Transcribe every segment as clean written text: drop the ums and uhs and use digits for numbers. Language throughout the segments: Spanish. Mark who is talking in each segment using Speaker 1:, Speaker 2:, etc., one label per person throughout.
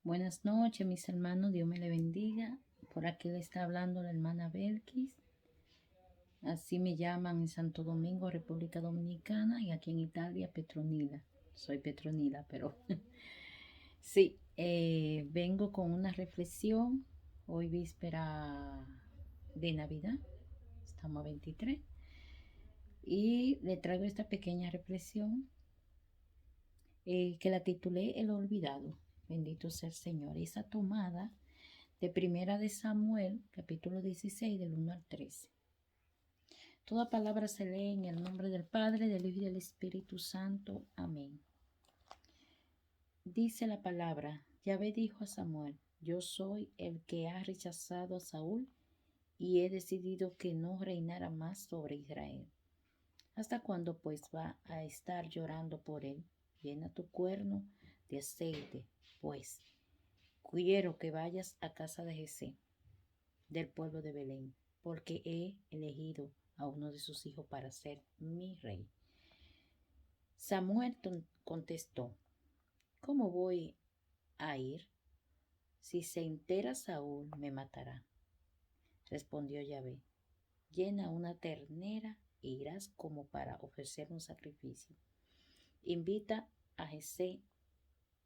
Speaker 1: Buenas noches, mis hermanos. Dios me le bendiga. Por aquí le está hablando la hermana Belkis. Así me llaman en Santo Domingo, República Dominicana, y aquí en Italia, Petronila. Soy Petronila, pero sí, vengo con una reflexión. Hoy víspera de Navidad, estamos a 23, y le traigo esta pequeña reflexión que la titulé El Olvidado. Bendito sea el Señor. Esa tomada de Primera de Samuel, capítulo 16, del 1 al 13. Toda palabra se lee en el nombre del Padre, del Hijo y del Espíritu Santo. Amén. Dice la palabra: Yahvé dijo a Samuel: Yo soy el que ha rechazado a Saúl y he decidido que no reinara más sobre Israel. ¿Hasta cuándo pues va a estar llorando por él? Llena tu cuerno de aceite, pues quiero que vayas a casa de Jesé, del pueblo de Belén, porque he elegido a uno de sus hijos para ser mi rey. Samuel contestó: ¿Cómo voy a ir? Si se entera Saúl, me matará. Respondió Yahvé: Llena una ternera e irás como para ofrecer un sacrificio. Invita a Jesé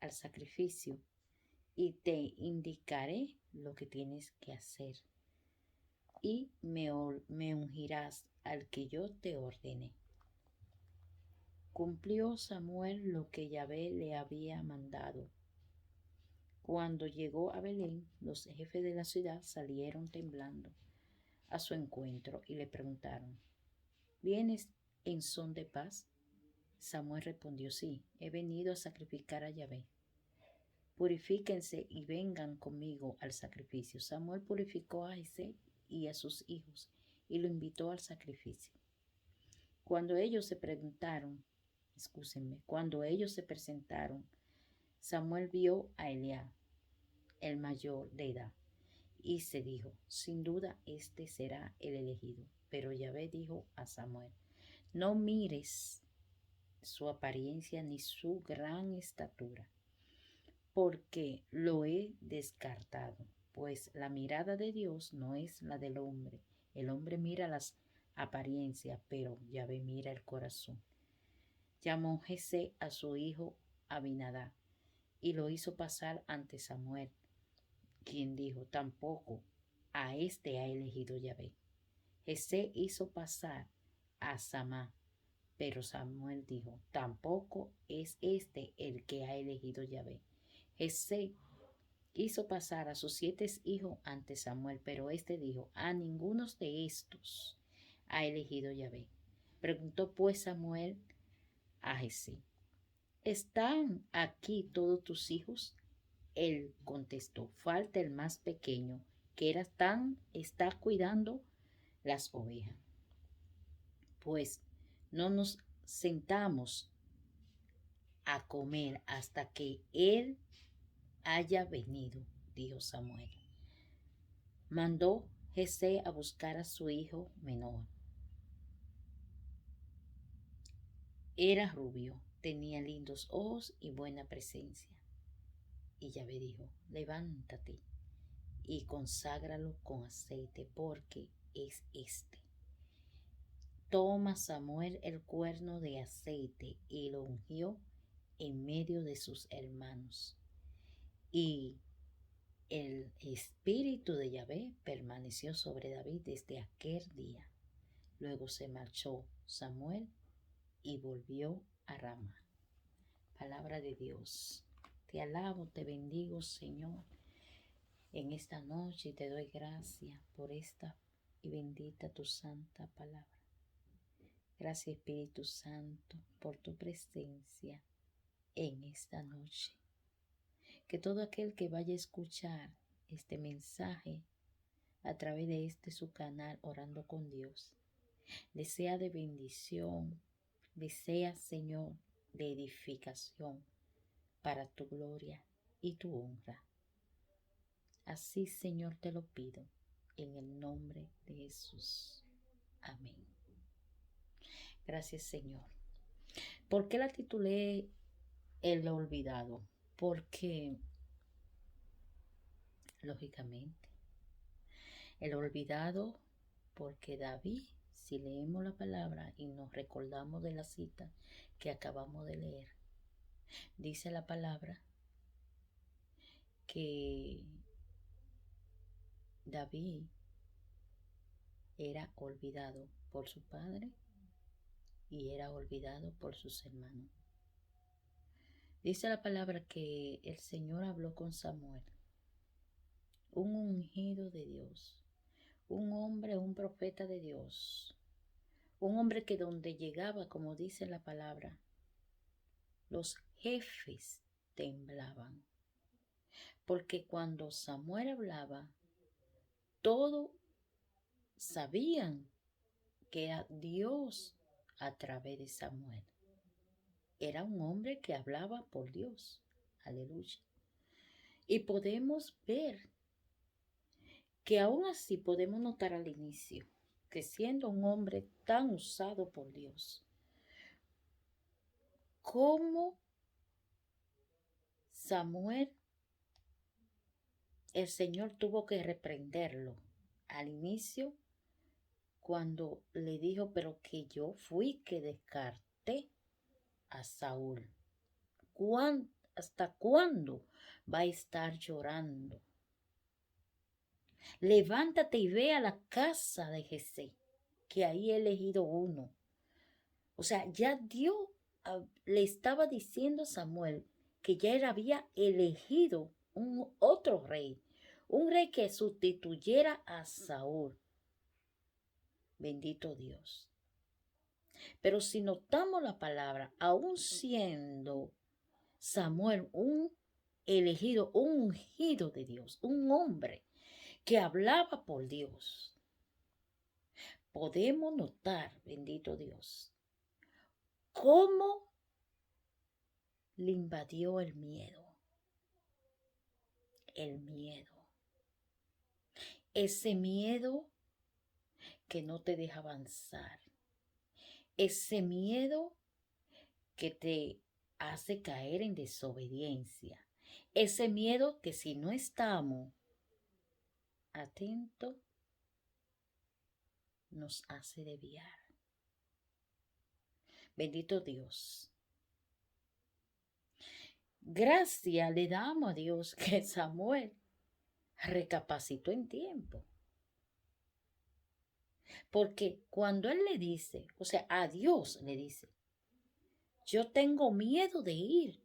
Speaker 1: al sacrificio y te indicaré lo que tienes que hacer, y me ungirás al que yo te ordene. Cumplió Samuel lo que Yahvé le había mandado. Cuando llegó a Belén, los jefes de la ciudad salieron temblando a su encuentro y le preguntaron: ¿Vienes en son de paz? Samuel respondió: Sí, he venido a sacrificar a Yahvé. Purifíquense y vengan conmigo al sacrificio. Samuel purificó a Jesé y a sus hijos y lo invitó al sacrificio. Cuando ellos se presentaron, Samuel vio a Eliab, el mayor de edad, y se dijo: sin duda este será el elegido. Pero Yahvé dijo a Samuel: no mires su apariencia ni su gran estatura, porque lo he descartado, pues la mirada de Dios no es la del hombre. El hombre mira las apariencias, pero Yahvé mira el corazón. Llamó Jesé a su hijo Abinadab y lo hizo pasar ante Samuel, quien dijo: tampoco a este ha elegido Yahvé. Jesé hizo pasar a Samá, pero Samuel dijo: tampoco es este el que ha elegido Yahvé. Jesé hizo pasar a sus 7 hijos ante Samuel, pero este dijo: a ninguno de estos ha elegido Yahvé. Preguntó pues Samuel a Jesé: ¿están aquí todos tus hijos? Él contestó: falta el más pequeño, que está cuidando las ovejas. Pues no nos sentamos a comer hasta que él haya venido, dijo Samuel. Mandó Jesé a buscar a su hijo menor. Era rubio, tenía lindos ojos y buena presencia. Y Yahvé dijo: levántate y conságralo con aceite, porque es este. Toma Samuel el cuerno de aceite y lo ungió en medio de sus hermanos. Y el espíritu de Yahvé permaneció sobre David desde aquel día. Luego se marchó Samuel y volvió a Rama. Palabra de Dios. Te alabo, te bendigo, Señor, en esta noche, y te doy gracias por esta y bendita tu santa palabra. Gracias, Espíritu Santo, por tu presencia en esta noche. Que todo aquel que vaya a escuchar este mensaje a través de su canal Orando con Dios, le sea de bendición, le sea, Señor, de edificación para tu gloria y tu honra. Así, Señor, te lo pido en el nombre de Jesús. Amén. Gracias, Señor. ¿Por qué la titulé El Olvidado? Porque lógicamente. El olvidado, porque David, si leemos la palabra y nos recordamos de la cita que acabamos de leer, dice la palabra que David era olvidado por su padre y era olvidado por sus hermanos. Dice la palabra que el Señor habló con Samuel, un ungido de Dios, un hombre, un profeta de Dios, un hombre que donde llegaba, como dice la palabra, los jefes temblaban. Porque cuando Samuel hablaba, todos sabían que era Dios a través de Samuel. Era un hombre que hablaba por Dios. Aleluya. Y podemos ver que aún así podemos notar al inicio que siendo un hombre tan usado por Dios, como Samuel, el Señor tuvo que reprenderlo al inicio cuando le dijo, pero que yo fui que descarté a Saúl. ¿Hasta cuándo va a estar llorando? Levántate y ve a la casa de Jesé, que ahí he elegido uno. O sea, ya Dios le estaba diciendo a Samuel que ya él había elegido un otro rey, un rey que sustituyera a Saúl. Bendito Dios. Pero si notamos la palabra, aún siendo Samuel un elegido, un ungido de Dios, un hombre que hablaba por Dios, podemos notar, bendito Dios, cómo le invadió el miedo. El miedo. Ese miedo que no te deja avanzar. Ese miedo que te hace caer en desobediencia. Ese miedo que si no estamos atentos, nos hace desviar. Bendito Dios. Gracias le damos a Dios que Samuel recapacitó en tiempo. Porque cuando él le dice, o sea, a Dios le dice, yo tengo miedo de ir.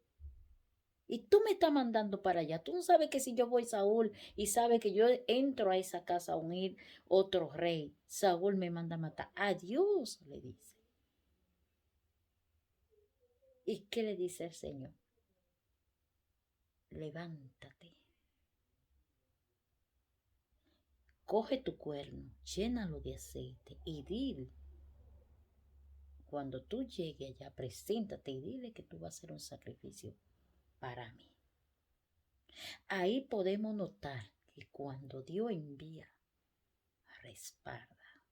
Speaker 1: Y tú me estás mandando para allá. Tú no sabes que si yo voy Saúl y sabe que yo entro a esa casa a unir otro rey, Saúl me manda a matar. A Dios le dice. ¿Y qué le dice el Señor? Levántate. Coge tu cuerno, llénalo de aceite y dile. Cuando tú llegues allá, preséntate y dile que tú vas a hacer un sacrificio para mí. Ahí podemos notar que cuando Dios envía, respalda.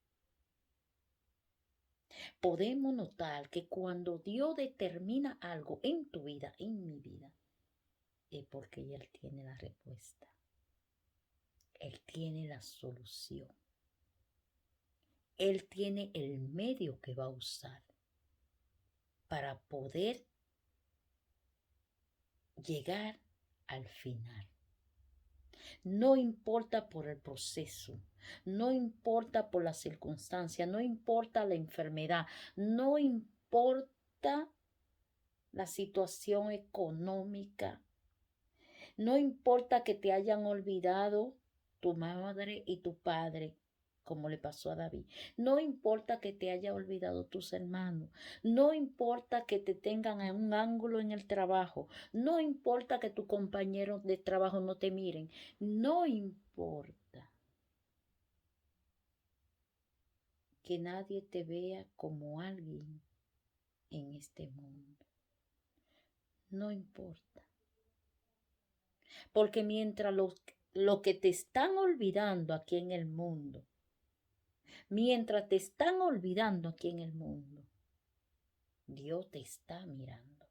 Speaker 1: Podemos notar que cuando Dios determina algo en tu vida, en mi vida, es porque Él tiene la respuesta. Él tiene la solución. Él tiene el medio que va a usar para poder llegar al final. No importa por el proceso, no importa por la circunstancia, no importa la enfermedad, no importa la situación económica, no importa que te hayan olvidado tu madre y tu padre, como le pasó a David. No importa que te haya olvidado tus hermanos. No importa que te tengan en un ángulo en el trabajo. No importa que tus compañeros de trabajo no te miren. No importa que nadie te vea como alguien en este mundo. No importa. Porque mientras lo que te están olvidando aquí en el mundo, mientras te están olvidando aquí en el mundo, Dios te está mirando.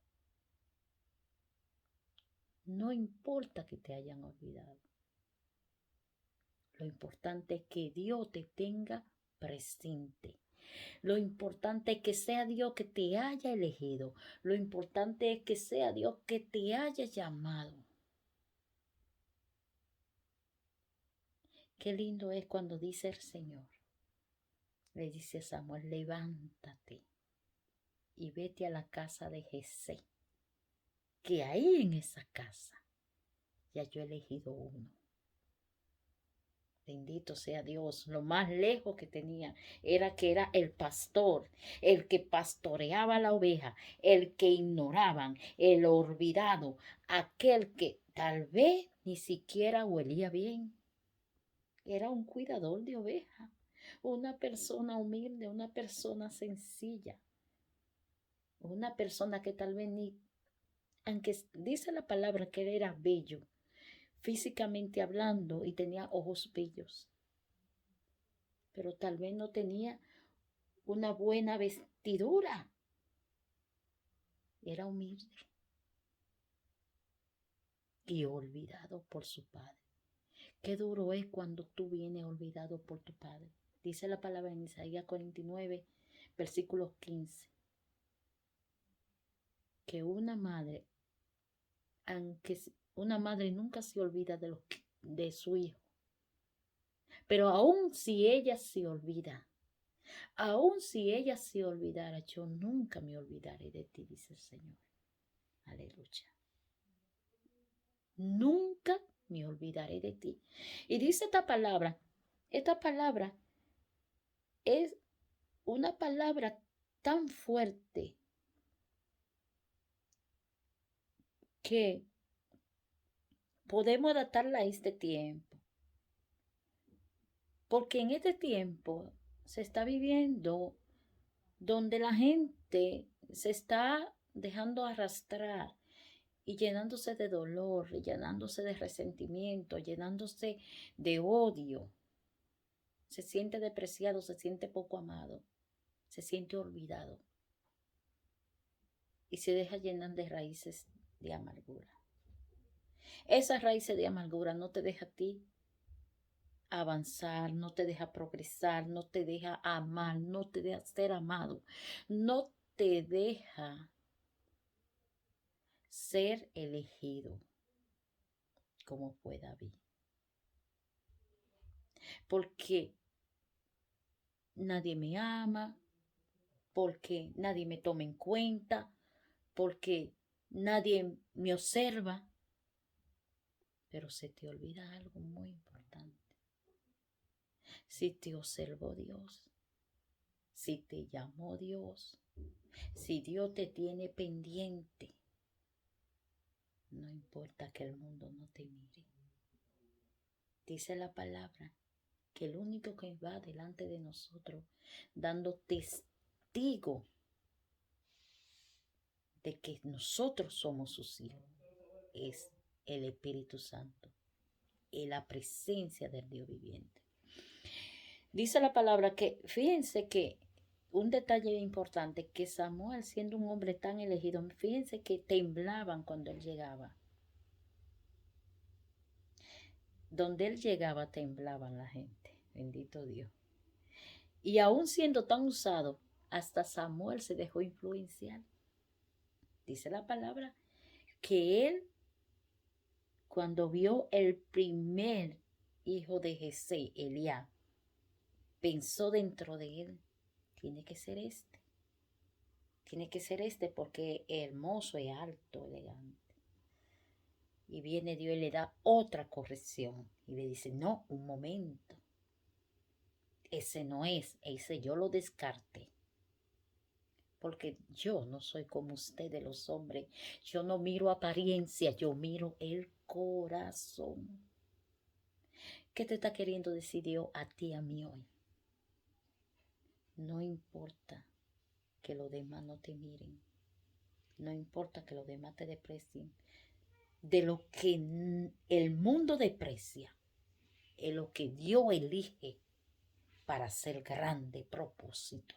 Speaker 1: No importa que te hayan olvidado. Lo importante es que Dios te tenga presente. Lo importante es que sea Dios que te haya elegido. Lo importante es que sea Dios que te haya llamado. Qué lindo es cuando dice el Señor. Le dice a Samuel, levántate y vete a la casa de Jesé. Que ahí en esa casa ya yo he elegido uno. Bendito sea Dios. Lo más lejos que tenía era que era el pastor, el que pastoreaba la oveja, el que ignoraban, el olvidado, aquel que tal vez ni siquiera huelía bien. Era un cuidador de oveja, una persona humilde, una persona sencilla, una persona que tal vez ni, aunque dice la palabra que él era bello, físicamente hablando, y tenía ojos bellos, pero tal vez no tenía una buena vestidura. Era humilde y olvidado por su padre. Qué duro es cuando tú vienes olvidado por tu padre. Dice la palabra en Isaías 49, versículo 15, que una madre, aunque una madre nunca se olvida de su hijo, pero aun si ella se olvida, aun si ella se olvidara, yo nunca me olvidaré de ti, dice el Señor. Aleluya. Nunca me olvidaré de ti. Y dice esta palabra es una palabra tan fuerte que podemos adaptarla a este tiempo. Porque en este tiempo se está viviendo donde la gente se está dejando arrastrar y llenándose de dolor, llenándose de resentimiento, llenándose de odio. Se siente despreciado, se siente poco amado, se siente olvidado y se deja llenar de raíces de amargura. Esas raíces de amargura no te deja a ti avanzar, no te deja progresar, no te deja amar, no te deja ser amado, no te deja ser elegido como fue David. Porque nadie me ama, porque nadie me toma en cuenta, porque nadie me observa. Pero se te olvida algo muy importante. Si te observó Dios, si te llamó Dios, si Dios te tiene pendiente, no importa que el mundo no te mire. Dice la palabra que el único que va delante de nosotros dando testigo de que nosotros somos sus hijos es el Espíritu Santo y la presencia del Dios viviente. Dice la palabra que, fíjense que un detalle importante, que Samuel, siendo un hombre tan elegido, fíjense que temblaban cuando él llegaba. Donde él llegaba temblaban la gente, bendito Dios. Y aún siendo tan usado, hasta Samuel se dejó influenciar. Dice la palabra que él, cuando vio el primer hijo de Jesé, Eliab, pensó dentro de él, tiene que ser este. Tiene que ser este porque es hermoso, es alto, elegante. Y viene Dios y le da otra corrección. Y le dice, no, un momento. Ese no es, ese yo lo descarté. Porque yo no soy como ustedes los hombres. Yo no miro apariencia, yo miro el corazón. ¿Qué te está queriendo decir Dios a ti, a mí hoy? No importa que los demás no te miren. No importa que los demás te desprecien. De lo que el mundo deprecia, es lo que Dios elige para hacer grande propósito.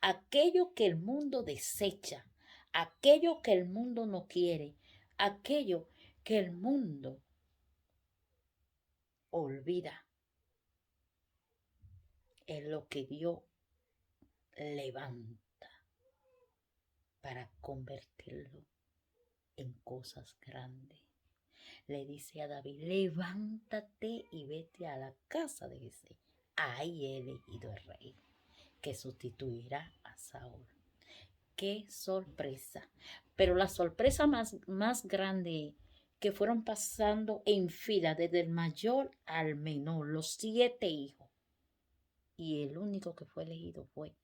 Speaker 1: Aquello que el mundo desecha, aquello que el mundo no quiere, aquello que el mundo olvida es lo que Dios levanta para convertirlo en cosas grandes. Le dice a David, levántate y vete a la casa de Jesé. Ahí he elegido el rey que sustituirá a Saúl. ¡Qué sorpresa! Pero la sorpresa más grande que fueron pasando en fila desde el mayor al menor, los 7 hijos. Y el único que fue elegido fue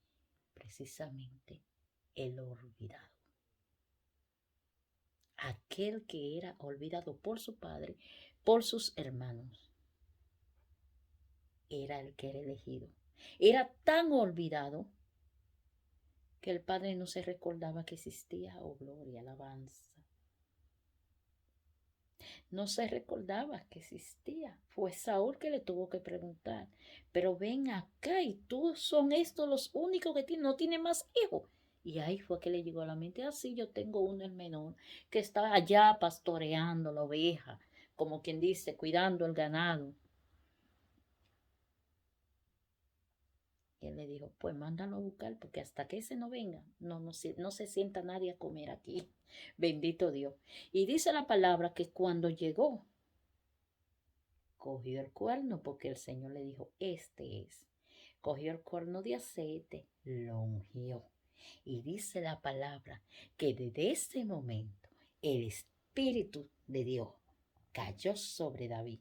Speaker 1: precisamente el olvidado. Aquel que era olvidado por su padre, por sus hermanos, era el que era elegido. Era tan olvidado que el padre no se recordaba que existía, oh gloria, alabanza. No se recordaba que existía. Fue Saúl que le tuvo que preguntar, pero ven acá y tú son estos los únicos que tienen, no tiene más hijos. Y ahí fue que le llegó a la mente, así yo tengo uno el menor que está allá pastoreando la oveja, como quien dice, cuidando el ganado. Y él le dijo, pues mándalo a buscar, porque hasta que ese no venga, no se sienta nadie a comer aquí. Bendito Dios. Y dice la palabra que cuando llegó, cogió el cuerno, porque el Señor le dijo, este es. Cogió el cuerno de aceite, lo ungió. Y dice la palabra que desde ese momento el Espíritu de Dios cayó sobre David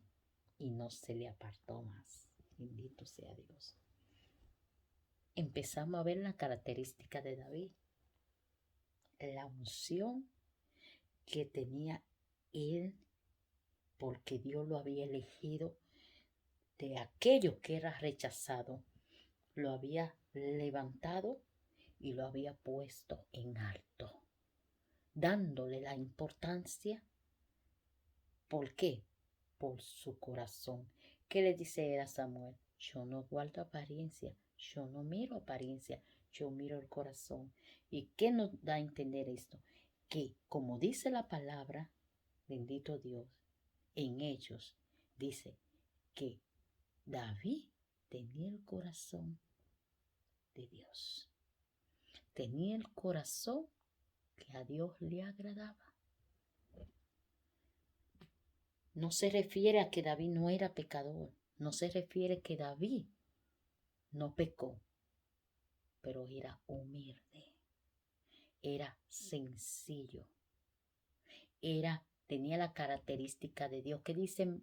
Speaker 1: y no se le apartó más. Bendito sea Dios. Empezamos a ver la característica de David, la unción que tenía él, porque Dios lo había elegido de aquello que era rechazado, lo había levantado y lo había puesto en alto, dándole la importancia. ¿Por qué? Por su corazón. ¿Qué le dice él a Samuel? Yo no guardo apariencia, yo no miro apariencia, yo miro el corazón. ¿Y qué nos da a entender esto? Que como dice la palabra, bendito Dios, en Hechos dice que David tenía el corazón de Dios. Tenía el corazón que a Dios le agradaba. No se refiere a que David no era pecador. No se refiere a que David no pecó, pero era humilde, era sencillo, tenía la característica de Dios. ¿Qué dice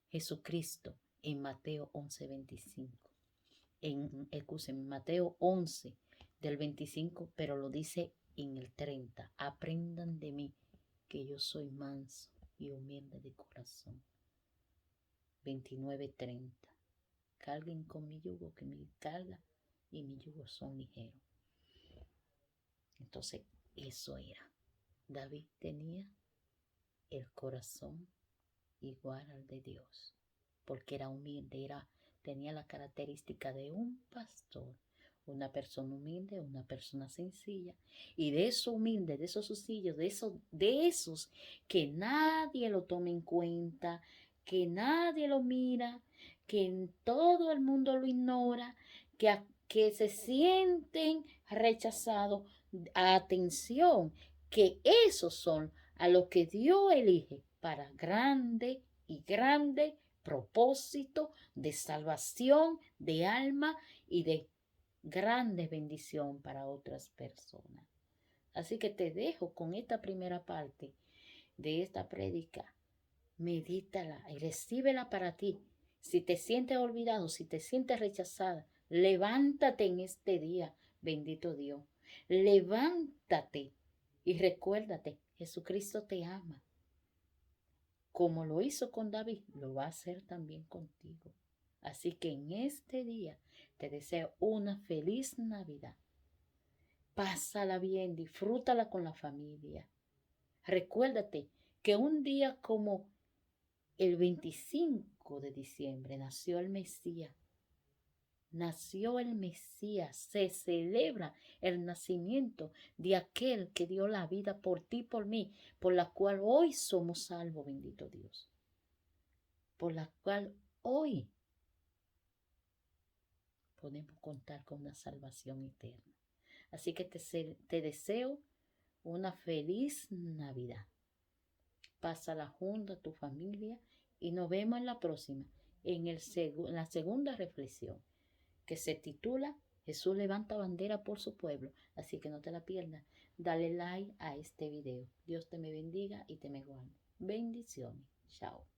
Speaker 1: Jesucristo en Mateo 11:25? En Mateo 11 del 25, pero lo dice en el 30. Aprendan de mí, que yo soy manso y humilde de corazón. 29:30. Carguen con mi yugo, que mi carga y mi yugo son ligeros. Entonces, eso era. David tenía el corazón igual al de Dios, porque era humilde, tenía la característica de un pastor, una persona humilde, una persona sencilla, y de eso humilde, de esos sencillos, de esos que nadie lo toma en cuenta, que nadie lo mira, que todo el mundo lo ignora, que se sienten rechazados. Atención, que esos son a los que Dios elige para grande y grande propósito de salvación de alma y de grande bendición para otras personas. Así que te dejo con esta primera parte de esta prédica. Medítala y recíbela para ti. Si te sientes olvidado, si te sientes rechazada, levántate en este día, bendito Dios. Levántate y recuérdate, Jesucristo te ama. Como lo hizo con David, lo va a hacer también contigo. Así que en este día te deseo una feliz Navidad. Pásala bien, disfrútala con la familia. Recuérdate que un día como el 25 de diciembre nació el Mesías. Nació el Mesías. Se celebra el nacimiento de aquel que dio la vida por ti y por mí, por la cual hoy somos salvos, bendito Dios. Por la cual hoy podemos contar con una salvación eterna. Así que te deseo una feliz Navidad. Pásala junto a tu familia y nos vemos en la próxima, en la segunda reflexión, que se titula Jesús levanta bandera por su pueblo. Así que no te la pierdas. Dale like a este video. Dios te me bendiga y te me guarde. Bendiciones. Chao.